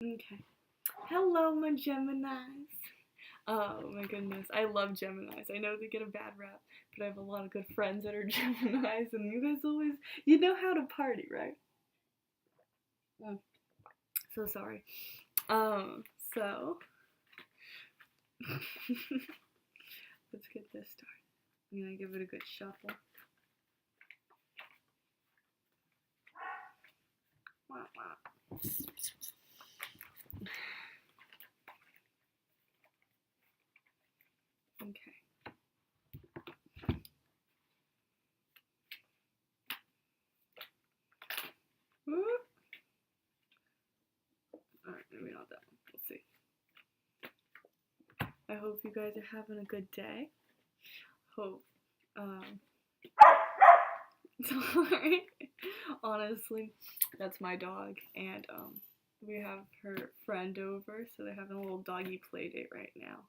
Okay. Hello, my Geminis. Oh my goodness, I love Geminis. I know they get a bad rap, but I have a lot of good friends that are Geminis, and you guys always, you know how to party, right? Mm. So sorry. So let's get this started. I'm gonna give it a good shuffle. Wah, wah. Okay. Whoop. Alright, maybe not that one. We'll see. I hope you guys are having a good day. Hope, sorry. Honestly, that's my dog, and, we have her friend over, so they're having a little doggy play date right now.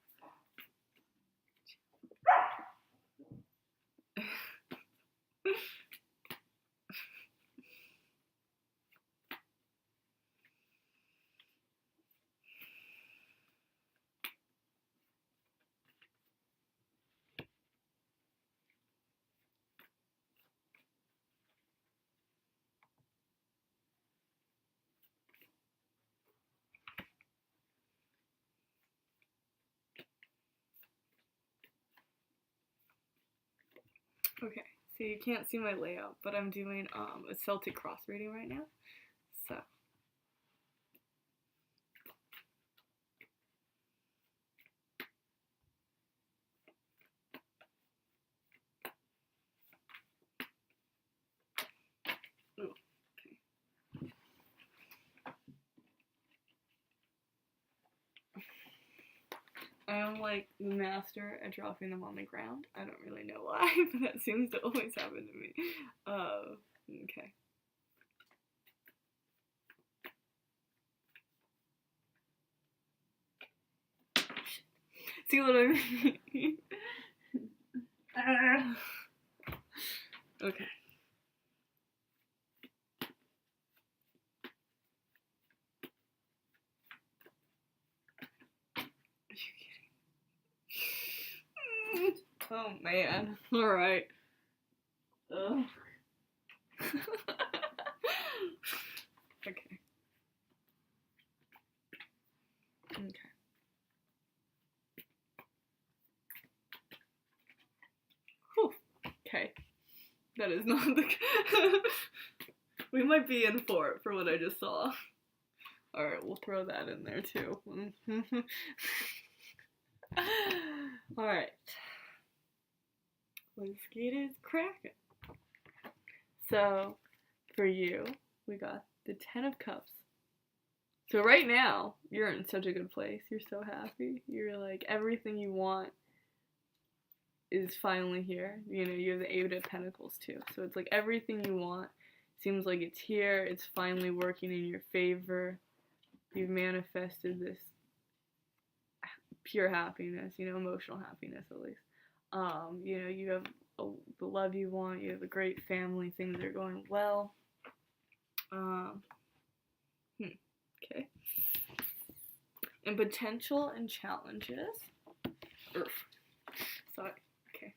Okay, so you can't see my layout, but I'm doing a Celtic cross reading right now. So ooh, okay. I am like the master at dropping them on the ground. I don't really know why, but that seems to always happen to me. Okay. See what I mean? Okay. Are you kidding? Oh man. Alright. Okay. Okay. Whew. Okay. That is not the. We might be in for it for what I just saw. Alright, we'll throw that in there too. Alright. Let's get it cracking. So, for you, we got the Ten of Cups. So right now, you're in such a good place. You're so happy. You're like, everything you want is finally here. You know, you have the Eight of Pentacles too. So it's like everything you want seems like it's here. It's finally working in your favor. You've manifested this pure happiness, you know, emotional happiness at least. You know, you have the love you want. You have a great family. Things are going well. Okay. And potential and challenges. Sorry. Okay.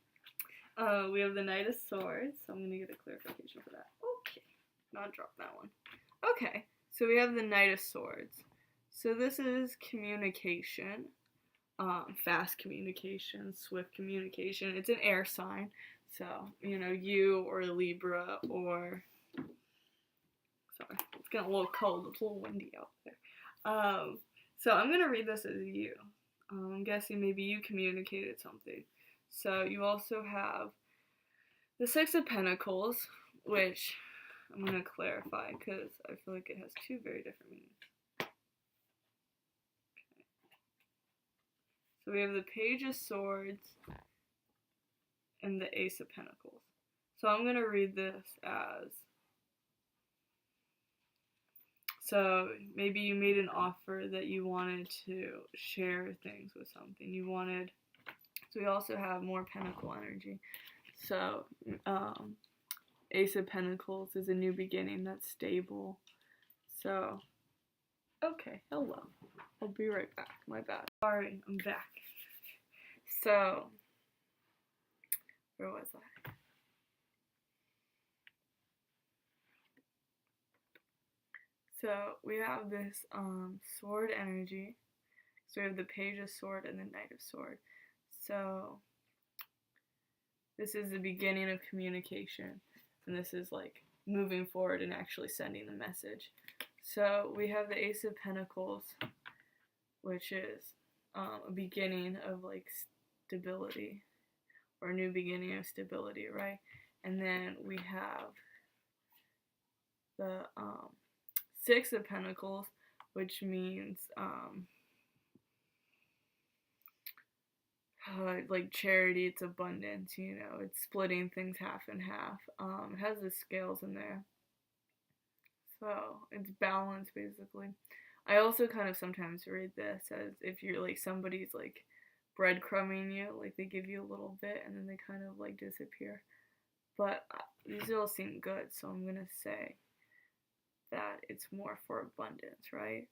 We have the Knight of Swords, so I'm gonna get a clarification for that. Okay. Not drop that one. Okay. So we have the Knight of Swords. So this is communication. Fast communication, swift communication. It's an air sign. So, you know, you or Libra or sorry, it's getting a little cold. It's a little windy out there. So I'm going to read this as you. I'm guessing maybe you communicated something. So you also have the Six of Pentacles, which I'm going to clarify because I feel like it has two very different meanings. Okay. So we have the Page of Swords and the Ace of Pentacles. So I'm going to read this as, so maybe you made an offer that you wanted to share things with something. You wanted, so we also have more Pentacle energy. So Ace of Pentacles is a new beginning that's stable. So Okay, hello. I'll be right back. My bad. Sorry, I'm back. So, where was I? So, we have this sword energy. So, we have the Page of Sword and the Knight of Sword. So, this is the beginning of communication. And this is like moving forward and actually sending the message. So, we have the Ace of Pentacles, which is a beginning of like stability, or a new beginning of stability, right? And then we have the Six of Pentacles, which means like charity, it's abundance, you know, it's splitting things half and half. It has the scales in there, so it's balance basically. I also kind of sometimes read this as if you're like somebody's like breadcrumbing you, like they give you a little bit and then they kind of like disappear. But these all seem good, so I'm gonna say that it's more for abundance, right?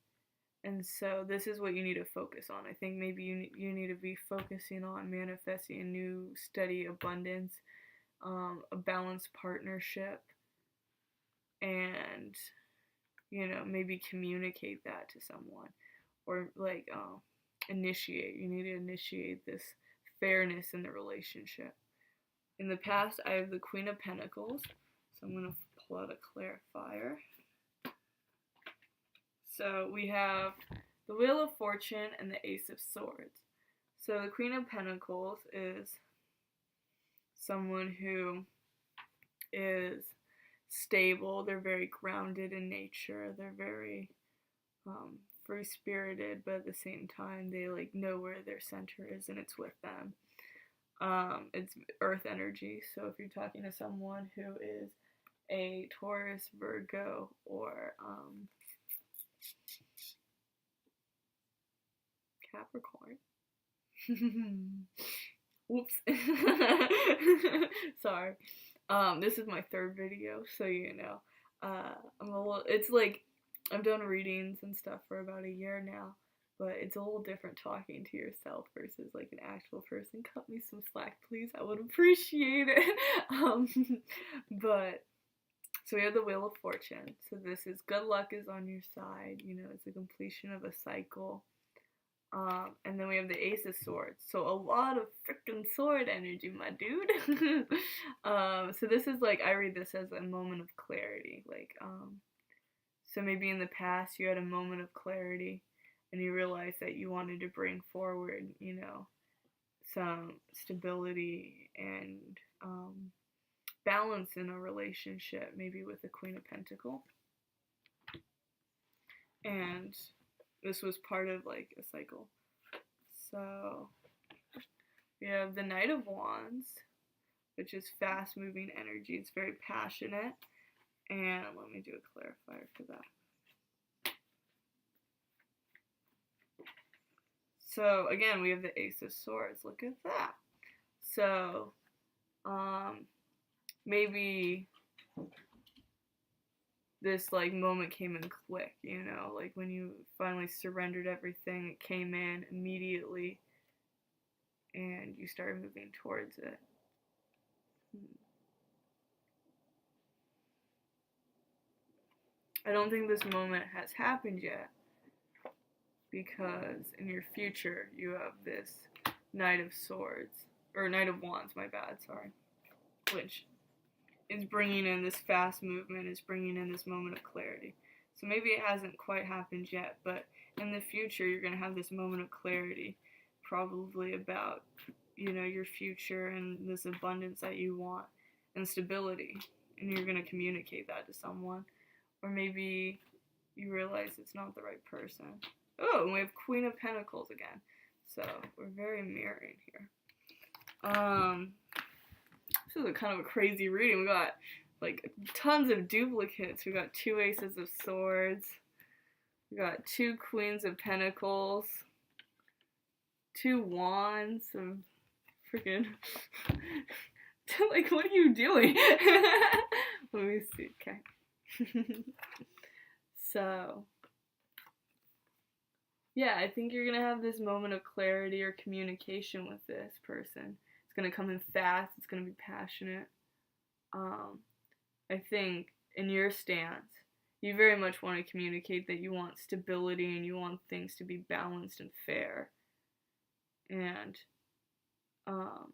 And so this is what you need to focus on. I think maybe you need to be focusing on manifesting a new steady abundance, a balanced partnership, and you know, maybe communicate that to someone, or like initiate. You need to initiate this fairness in the relationship. In the past, I have the Queen of Pentacles, so I'm gonna pull out a clarifier. So we have the Wheel of Fortune and the Ace of Swords. So the Queen of Pentacles is someone who is stable. They're very grounded in nature. They're very free-spirited, but at the same time, they like know where their center is and it's with them. It's earth energy. So if you're talking to someone who is a Taurus, Virgo, or Capricorn. Whoops. Sorry. This is my third video, so you know. I'm a little, it's like, I've done readings and stuff for about a year now, but it's a little different talking to yourself versus like an actual person. Cut me some slack, please. I would appreciate it. But, so we have the Wheel of Fortune. So this is good luck is on your side. You know, it's the completion of a cycle. And then we have the Ace of Swords. So a lot of freaking sword energy, my dude. So this is like, I read this as a moment of clarity. Like, so maybe in the past you had a moment of clarity and you realized that you wanted to bring forward, you know, some stability and balance in a relationship, maybe with the Queen of Pentacles. And this was part of like a cycle. So we have the Knight of Wands, which is fast moving energy. It's very passionate. And let me do a clarifier for that. So again, we have the Ace of Swords. Look at that. So maybe this like moment came and clicked, you know, like when you finally surrendered everything, it came in immediately and you started moving towards it. I don't think this moment has happened yet, because in your future you have this Knight of Swords, or Knight of Wands, my bad, sorry, which is bringing in this fast movement, is bringing in this moment of clarity. So maybe it hasn't quite happened yet, but in the future you're going to have this moment of clarity, probably about, you know, your future and this abundance that you want and stability, and you're going to communicate that to someone. Or maybe you realize it's not the right person. Oh, and we have Queen of Pentacles again. So we're very mirroring here. This is a kind of a crazy reading. We got like tons of duplicates. We got 2 Aces of Swords. We got 2 Queens of Pentacles. 2 Wands of freaking like, what are you doing? Let me see. Okay. So yeah, I think you're gonna have this moment of clarity or communication with this person. It's gonna come in fast. It's gonna be passionate. Um, I think in your stance, you very much want to communicate that you want stability and you want things to be balanced and fair. And um,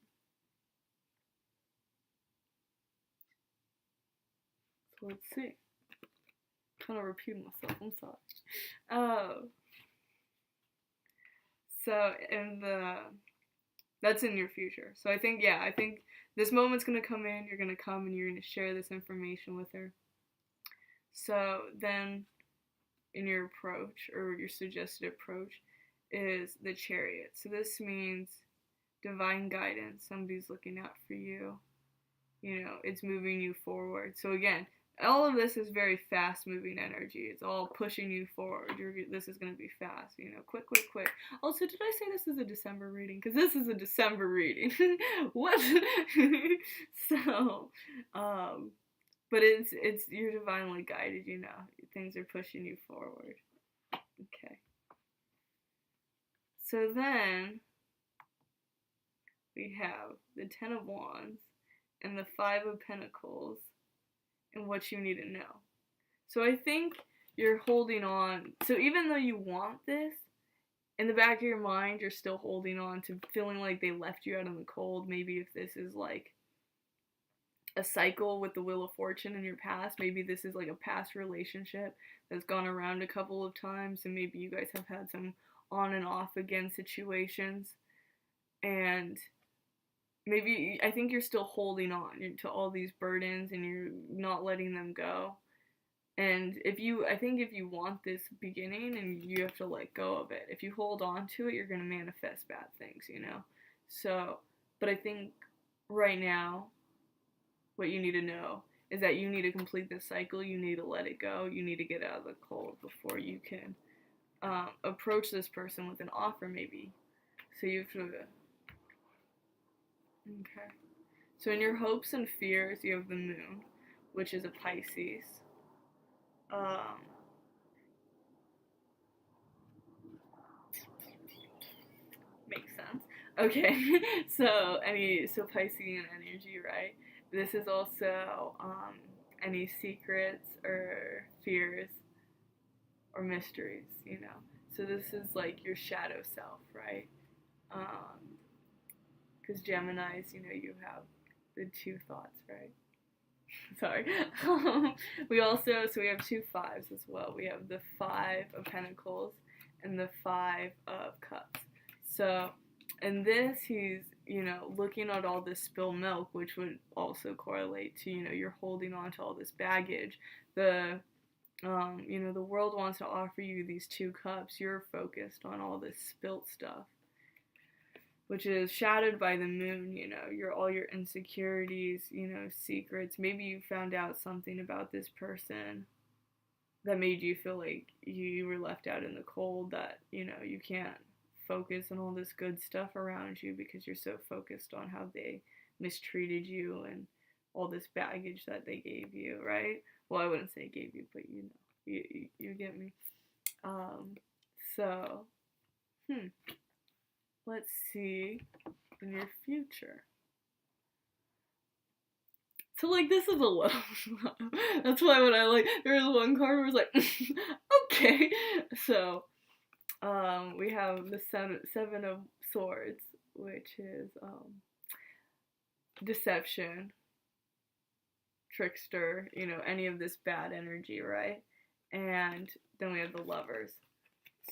so let's see. I'm kind of repeating myself. I'm sorry. So in the that's in your future. So I think, yeah, I think this moment's gonna come in. You're gonna come and you're gonna share this information with her. So then, in your approach or your suggested approach, is the Chariot. So this means divine guidance. Somebody's looking out for you. You know, it's moving you forward. So again, all of this is very fast moving energy. It's all pushing you forward. This is going to be fast, you know, quick, quick, quick. Also, did I say this is a December reading? Because this is a December reading. What? So, but it's you're divinely guided, you know. Things are pushing you forward. Okay. So then we have the Ten of Wands and the Five of Pentacles and what you need to know. So I think you're holding on. So even though you want this, in the back of your mind, you're still holding on to feeling like they left you out in the cold. Maybe if this is like a cycle with the Wheel of Fortune in your past, maybe this is like a past relationship that's gone around a couple of times, and maybe you guys have had some on and off again situations, and maybe I think you're still holding on to all these burdens and you're not letting them go. And I think if you want this beginning, and you have to let go of it. If you hold on to it, you're going to manifest bad things, you know? So, but I think right now, what you need to know is that you need to complete this cycle. You need to let it go. You need to get out of the cold before you can approach this person with an offer, maybe. So you have to... Okay. So in your hopes and fears, you have the Moon, which is a Pisces. Makes sense. Okay. So Piscean energy, right? This is also any secrets or fears or mysteries, you know. So this is like your shadow self, right? Because Geminis, you know, you have the two thoughts, right? Sorry. We have two fives as well. We have the Five of Pentacles and the Five of Cups. So in this, he's, you know, looking at all this spilled milk, which would also correlate to, you know, you're holding on to all this baggage. You know, the world wants to offer you these two cups. You're focused on all this spilt stuff, which is shadowed by the Moon, you know, all your insecurities, you know, secrets. Maybe you found out something about this person that made you feel like you were left out in the cold, that, you know, you can't focus on all this good stuff around you because you're so focused on how they mistreated you and all this baggage that they gave you, right? Well, I wouldn't say gave you, but you know, you get me. So, let's see in your future. So, like, this is a low. That's why when there was one card where it was like, okay. So, we have the Seven of Swords, which is, deception, trickster, you know, any of this bad energy, right? And then we have the Lovers.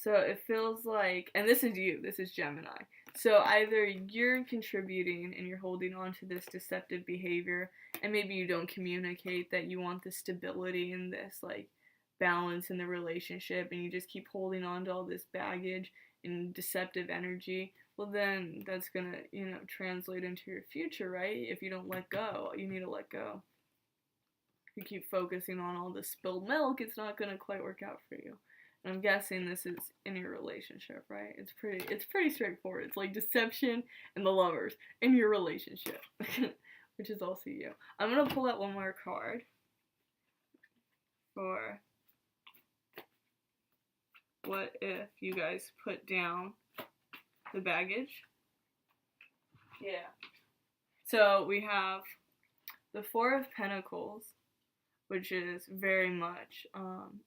So it feels like, and this is you, this is Gemini. So either you're contributing and you're holding on to this deceptive behavior, and maybe you don't communicate that you want this stability and this, like, balance in the relationship, and you just keep holding on to all this baggage and deceptive energy. Well, then that's gonna, you know, translate into your future, right? If you don't let go, you need to let go. If you keep focusing on all this spilled milk, it's not gonna quite work out for you. And I'm guessing this is in your relationship, right? It's pretty straightforward. It's like deception and the Lovers in your relationship, which is also you. I'm gonna pull out one more card for what if you guys put down the baggage? Yeah. So we have the Four of Pentacles, which is very much,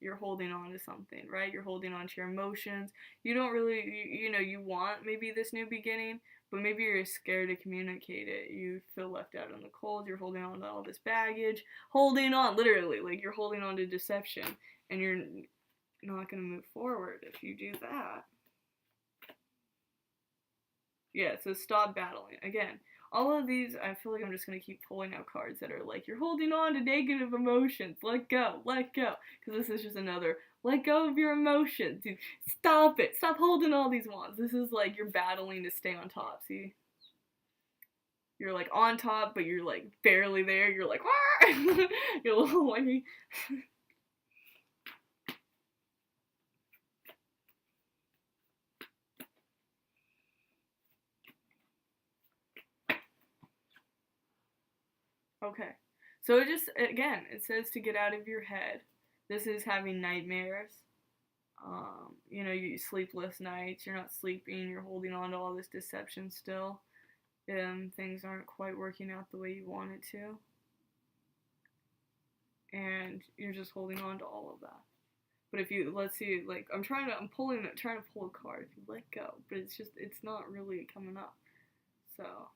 you're holding on to something, right? You're holding on to your emotions. You don't really, you want maybe this new beginning, but maybe you're scared to communicate it. You feel left out in the cold. You're holding on to all this baggage. Holding on, literally, like you're holding on to deception, and you're not going to move forward if you do that. Yeah, so stop battling. Again, all of these, I feel like I'm just going to keep pulling out cards that are like, you're holding on to negative emotions. Let go, let go. Because this is just another, let go of your emotions. Dude, stop it. Stop holding all these wands. This is like you're battling to stay on top, see? You're like on top, but you're like barely there. You're like, you're a little whiny. Okay, so it just, again, it says to get out of your head. This is having nightmares. You sleepless nights, you're not sleeping, you're holding on to all this deception still. Things aren't quite working out the way you want it to. And you're just holding on to all of that. But if you, let's see, like, trying to pull a card. If you let go, but it's not really coming up. So.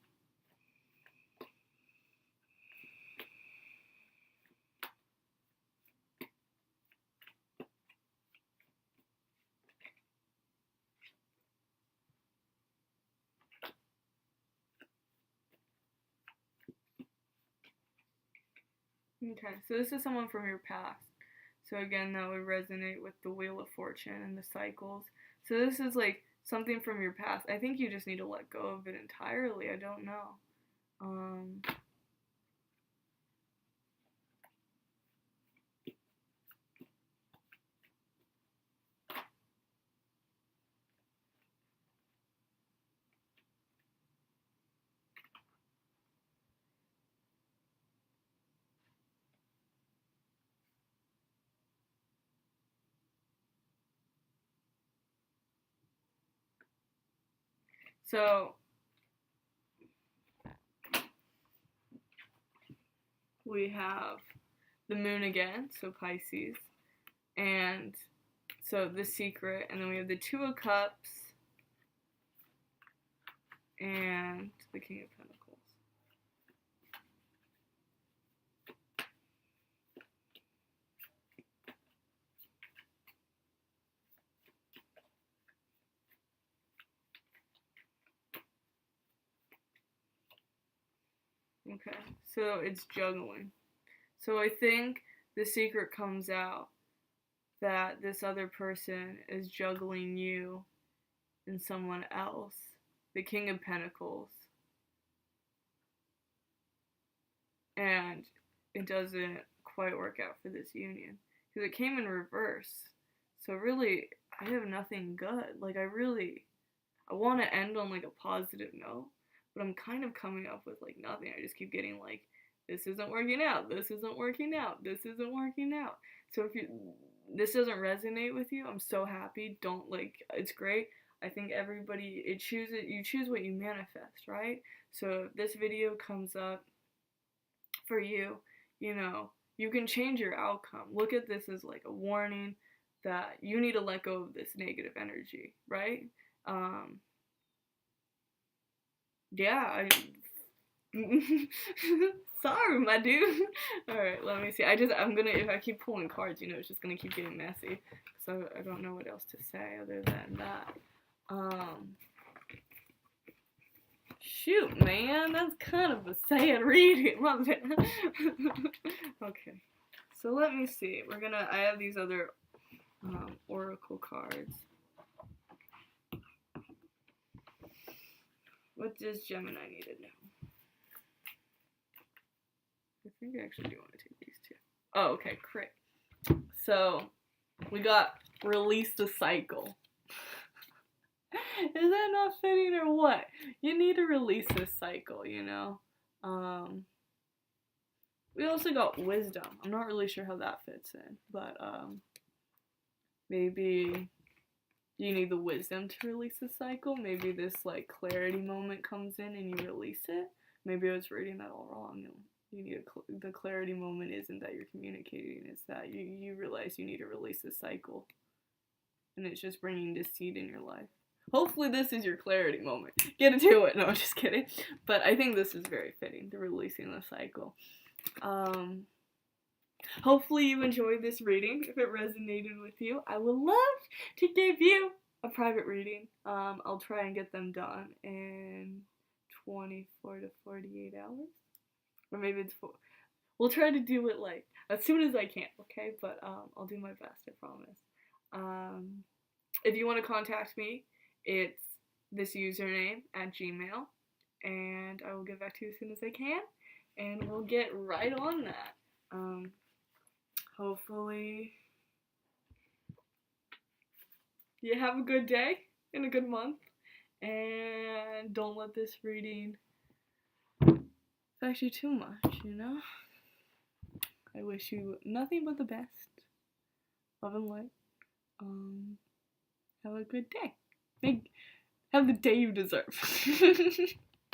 Okay, so this is someone from your past. So again, that would resonate with the Wheel of Fortune and the cycles. So this is like something from your past. I think you just need to let go of it entirely. I don't know. So we have the moon again, so Pisces, and so the secret, and then we have the Two of Cups and the King of Pentacles. Okay, so it's juggling. So I think the secret comes out that this other person is juggling you and someone else. The King of Pentacles. And it doesn't quite work out for this union. Because it came in reverse. So really, I have nothing good. Like, I want to end on, like, a positive note. But I'm kind of coming up with, like, nothing. I just keep getting, like, this isn't working out. This isn't working out. This isn't working out. So if this doesn't resonate with you, I'm so happy. Don't, like, it's great. I think everybody, you choose what you manifest, right? So if this video comes up for you, you can change your outcome. Look at this as like a warning that you need to let go of this negative energy, right? Yeah, sorry, my dude. Alright, let me see. If I keep pulling cards, it's just gonna keep getting messy. So I don't know what else to say other than that. Shoot, man, that's kind of a sad reading. Okay, so let me see. I have these other oracle cards. What does Gemini need to know? I think I actually do want to take these two. Oh, okay, great. So, we got release the cycle. Is that not fitting or what? You need to release this cycle, We also got wisdom. I'm not really sure how that fits in, but maybe you need the wisdom to release the cycle. Maybe this like clarity moment comes in and you release it. Maybe I was reading that all wrong. You need the clarity moment isn't that you're communicating, it's that you realize you need to release the cycle. And it's just bringing this seed in your life. Hopefully this is your clarity moment. Get into it. No, I'm just kidding. But I think this is very fitting, the releasing the cycle. Hopefully you enjoyed this reading. If it resonated with you, I would love to give you a private reading. I'll try and get them done in 24 to 48 hours. Or maybe it's 4. We'll try to do it like as soon as I can, okay? But I'll do my best, I promise. If you want to contact me, it's this username at Gmail, and I will get back to you as soon as I can, and we'll get right on that. Hopefully you have a good day and a good month, and don't let this reading affect you too much, you know? I wish you nothing but the best. Love and light. Have a good day. Have the day you deserve.